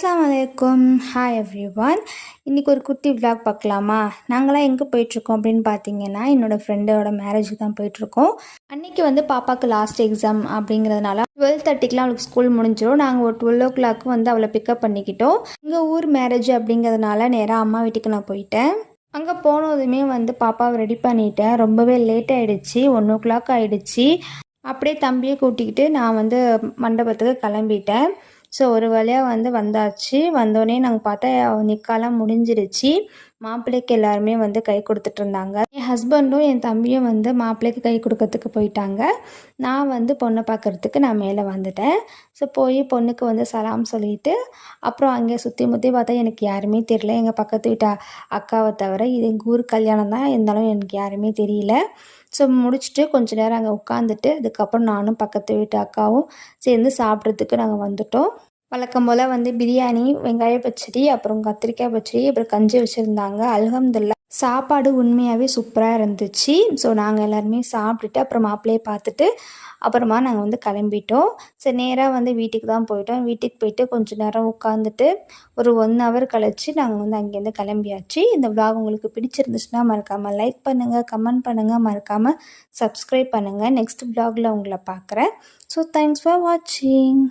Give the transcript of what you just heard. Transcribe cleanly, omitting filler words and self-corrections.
அஸ்ஸலாமு அலைக்கும். Hi everyone. இன்றைக்கி ஒரு குட்டி விலாக் பார்க்கலாமா? நாங்களாம் எங்கே போயிட்டுருக்கோம் அப்படின்னு பார்த்தீங்கன்னா, என்னோடய ஃப்ரெண்டோட மேரேஜுக்கு தான் போயிட்டுருக்கோம். அன்றைக்கி பாப்பாவுக்கு லாஸ்ட் எக்ஸாம் அப்படிங்கிறதுனால 12:30க்குலாம் அவளுக்கு ஸ்கூல் முடிஞ்சிடும். நாங்கள் ஒரு 12 o'clock அவளை பிக்கப் பண்ணிக்கிட்டோம். எங்கள் ஊர் மேரேஜ் அப்படிங்கிறதுனால நேராக அம்மா வீட்டுக்கு நான் போயிட்டேன். அங்கே போனதுமே பாப்பாவை ரெடி பண்ணிட்டேன். ரொம்பவே லேட் ஆகிடுச்சு, 1 o'clock ஆகிடுச்சு. அப்படியே தம்பியை கூட்டிக்கிட்டு நான் மண்டபத்துக்கு கிளம்பிட்டேன். ஸோ ஒரு வழியாக வந்தாச்சு. வந்தோடனே நாங்கள் பார்த்தா நிக்காலாம் முடிஞ்சிருச்சு. மாப்பிள்ளைக்கு எல்லாருமே கை கொடுத்துட்ருந்தாங்க. என் ஹஸ்பண்டும் என் தம்பியும் மாப்பிள்ளைக்கு கை கொடுக்கறதுக்கு போயிட்டாங்க. நான் பொண்ணை பார்க்குறதுக்கு நான் மேலே வந்துட்டேன். ஸோ போய் பொண்ணுக்கு சலாம் சொல்லிவிட்டு அப்புறம் அங்கே சுற்றி முற்றி பார்த்தா எனக்கு யாருமே தெரியல. எங்கள் பக்கத்து வீட்டு அக்காவை தவிர. இது எங்கள் ஊர் கல்யாணம் தான், இருந்தாலும் எனக்கு யாருமே தெரியல. ஸோ முடிச்சுட்டு கொஞ்சம் நேரம் அங்கே உட்காந்துட்டு அதுக்கப்புறம் நானும் பக்கத்து வீட்டு அக்காவும் சேர்ந்து சாப்பிட்றதுக்கு நாங்கள் வந்துட்டோம். வழக்கம் போல் பிரியாணி, வெங்காய பச்சடி, அப்புறம் கத்திரிக்காய் பச்சடி, அப்புறம் கஞ்சி வச்சுருந்தாங்க. அல்ஹம்துலில்லாஹ் சாப்பாடு உண்மையாகவே சூப்பராக இருந்துச்சு. ஸோ நாங்கள் எல்லாருமே சாப்பிட்டுட்டு அப்புறம் மாப்பிள்ளையை பார்த்துட்டு அப்புறமா நாங்கள் கிளம்பிட்டோம். சரி நேராக வீட்டுக்கு தான் போயிட்டோம். வீட்டுக்கு போயிட்டு கொஞ்சம் நேரம் உட்காந்துட்டு ஒரு 1 hour கழிச்சு நாங்கள் அங்கேருந்து கிளம்பியாச்சு. இந்த vlog உங்களுக்கு பிடிச்சிருந்துச்சுன்னா மறக்காமல் லைக் பண்ணுங்கள், கமெண்ட் பண்ணுங்கள், மறக்காமல் சப்ஸ்கிரைப் பண்ணுங்கள். நெக்ஸ்ட் vlogல உங்களை பார்க்குறேன். ஸோ தேங்க்ஸ் ஃபார் வாட்சிங்.